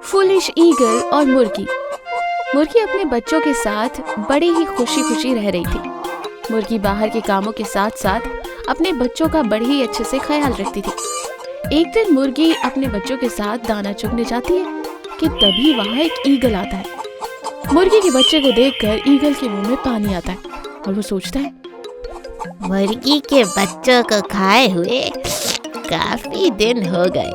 Foolish eagle और मुर्गी। मुर्गी अपने बच्चों के साथ बड़े ही खुशी खुशी रह रही थी। मुर्गी बाहर के कामों के साथ साथ अपने बच्चों का बड़े ही अच्छे से ख्याल रखती थी। एक दिन मुर्गी अपने बच्चों के साथ दाना चुगने जाती है कि तभी वहाँ एक ईगल आता है। मुर्गी के बच्चे को देखकर ईगल के मुंह में पानी आता है और वो सोचता है, मुर्गी के बच्चों को खाए हुए काफी दिन हो गए।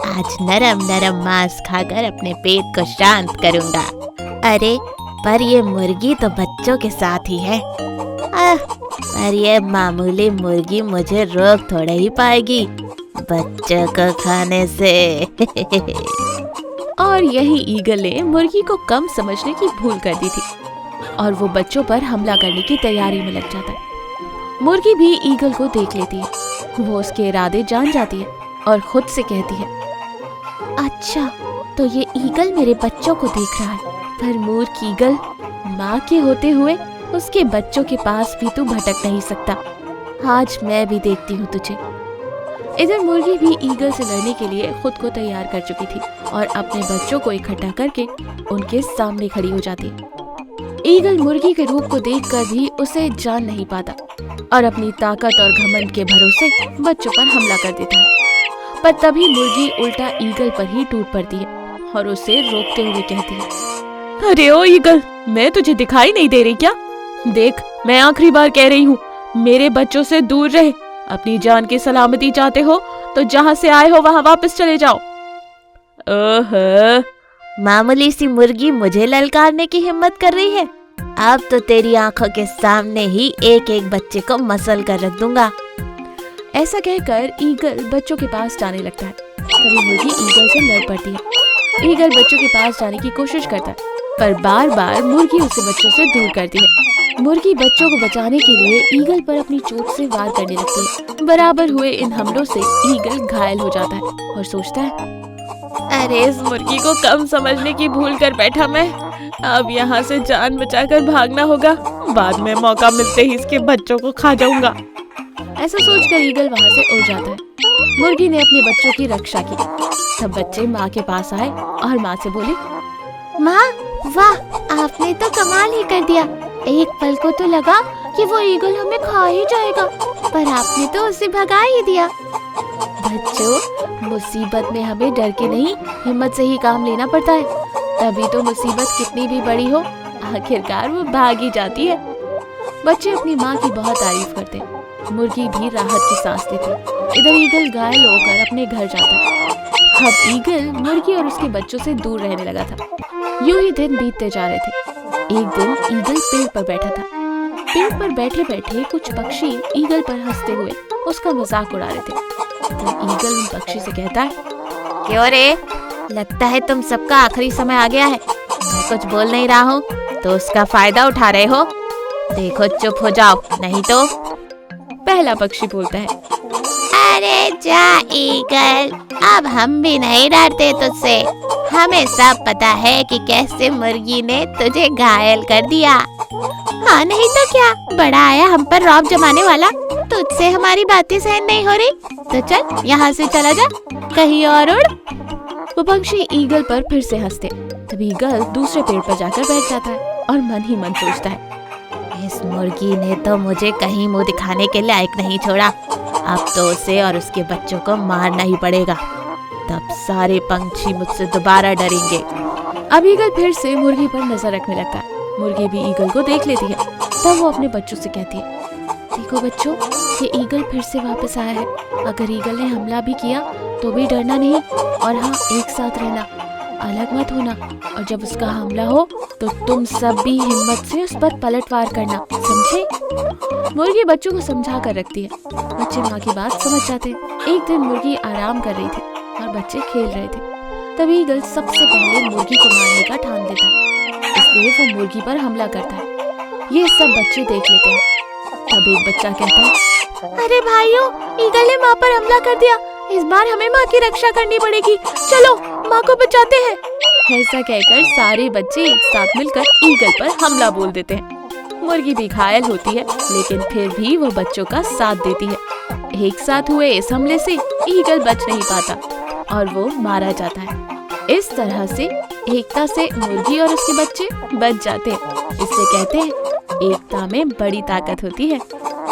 आज नरम नरम मांस खाकर अपने पेट को शांत करूंगा। अरे पर ये मुर्गी तो बच्चों के साथ ही है। पर ये मामूली मुर्गी मुझे रोक थोड़ा ही पाएगी बच्चों को खाने से। और यही ईगल ने मुर्गी को कम समझने की भूल कर दी थी और वो बच्चों पर हमला करने की तैयारी में लग जाता है। मुर्गी भी ईगल को देख लेती है। वो उसके इरादे जान जाती है और खुद से कहती है, अच्छा तो ये ईगल मेरे बच्चों को देख रहा है, पर मूर्ख ईगल, माँ के होते हुए उसके बच्चों के पास भी तू भटक नहीं सकता। आज मैं भी देखती हूँ तुझे। इधर मुर्गी भी ईगल से लड़ने के लिए खुद को तैयार कर चुकी थी और अपने बच्चों को इकट्ठा करके उनके सामने खड़ी हो जाती है। ईगल मुर्गी के रूप को देखकर भी उसे जान नहीं पाता और अपनी ताकत और घमंड के भरोसे बच्चों पर हमला कर देता है। पर तभी मुर्गी उल्टा ईगल पर ही टूट पड़ती है और उसे रोकते हुए कहती है, अरे ओ ईगल, मैं तुझे दिखाई नहीं दे रही क्या? देख, मैं आखिरी बार कह रही हूँ, मेरे बच्चों से दूर रहे। अपनी जान की सलामती चाहते हो तो जहाँ से आए हो वहाँ वापस चले जाओ। ओह, मामूली सी मुर्गी मुझे ललकारने की हिम्मत कर रही है। अब तो तेरी आंखों के सामने ही एक एक बच्चे को मसल कर रख दूंगा। ऐसा कहकर ईगल बच्चों के पास जाने लगता है। तभी मुर्गी ईगल से लड़ पड़ती है। ईगल बच्चों के पास जाने की कोशिश करता है, पर बार बार मुर्गी उसे बच्चों से दूर करती है। मुर्गी बच्चों को बचाने के लिए ईगल पर अपनी चोंच से वार करने लगती है। बराबर हुए इन हमलों से ईगल घायल हो जाता है और सोचता है, अरे इस मुर्गी को कम समझने की भूल कर बैठा मैं। अब यहाँ से जान बचाकर भागना होगा, बाद में मौका मिलते ही इसके बच्चों को खा जाऊंगा। ऐसा सोचकर ईगल वहाँ से उड़ जाता है। मुर्गी ने अपने बच्चों की रक्षा की। तब बच्चे माँ के पास आए और माँ से बोले, माँ, वाह, आपने तो कमाल ही कर दिया। एक पल को तो लगा कि वो ईगल हमें खा ही जाएगा, पर आपने तो उसे भगा ही दिया। बच्चों, मुसीबत में हमें डर के नहीं, हिम्मत से ही काम लेना पड़ता है। तभी तो मुसीबत कितनी भी बड़ी हो, आखिरकार वो भाग ही जाती है। बच्चे अपनी माँ की बहुत तारीफ करते। मुर्गी भी राहत की सांस लेती। इधर ईगल घायल होकर अपने घर जाता। अब ईगल मुर्गी और उसके बच्चों से दूर रहने लगा था। यूं ही दिन बीतते जा रहे थे। एक दिन ईगल पेड़ पर बैठा था। पेड़ पर बैठे बैठे कुछ पक्षी ईगल पर हंसते हुए उसका मजाक उड़ा रहे थे। तो ईगल उन पक्षी से कहता है, क्यों रे, लगता है तुम सबका आखिरी समय आ गया है। मैं कुछ बोल नहीं रहा हूँ तो उसका फायदा उठा रहे हो। देखो, चुप हो जाओ, नहीं तो। पहला पक्षी बोलता है, अरे जा ईगल, अब हम भी नहीं डरते तुझसे। हमें सब पता है कि कैसे मुर्गी ने तुझे घायल कर दिया। हाँ नहीं तो क्या, बड़ा आया हम पर रौब जमाने वाला। तुझसे हमारी बातें सहन नहीं हो रही तो चल यहाँ से चला जा, कहीं और उड़। वो पक्षी ईगल पर फिर से हंसते। तभी ईगल दूसरे पेड़ पर जाकर बैठ जाता है और मन ही मन सोचता है, इस मुर्गी ने तो मुझे कहीं मुंह दिखाने के लायक नहीं छोड़ा। अब तो उसे और उसके बच्चों को मारना ही पड़ेगा, तब सारे पंछी मुझसे दोबारा डरेंगे। अब ईगल फिर से मुर्गी पर नजर रखने लगता है। मुर्गी भी ईगल को देख लेती है। तब वो अपने बच्चों से कहती है, देखो बच्चों, ये ईगल फिर से वापस आया है। अगर ईगल ने हमला भी किया तो भी डरना नहीं, और हाँ, एक साथ रहना, अलग मत होना। और जब उसका हमला हो तो तुम सब भी हिम्मत से उस पर पलटवार करना, समझे? मुर्गी बच्चों को समझा कर रखती है। बच्चे माँ की बात समझ जाते हैं। एक दिन मुर्गी आराम कर रही थी और बच्चे खेल रहे थे। तभी ईगल सबसे पहले मुर्गी को मारने का ठान देता है, इसलिए वो मुर्गी पर हमला करता है। ये सब बच्चे देख लेते हैं। तब एक बच्चा कहता है, अरे भाइयों, ईगल ने माँ पर हमला कर दिया। इस बार हमें माँ की रक्षा करनी पड़ेगी। चलो माँ को बचाते हैं। ऐसा कहकर सारे बच्चे एक साथ मिलकर ईगल पर हमला बोल देते हैं। मुर्गी भी घायल होती है, लेकिन फिर भी वो बच्चों का साथ देती है। एक साथ हुए इस हमले से ईगल बच नहीं पाता और वो मारा जाता है। इस तरह से एकता से मुर्गी और उसके बच्चे बच जाते हैं। इससे कहते हैं एकता में बड़ी ताकत होती है।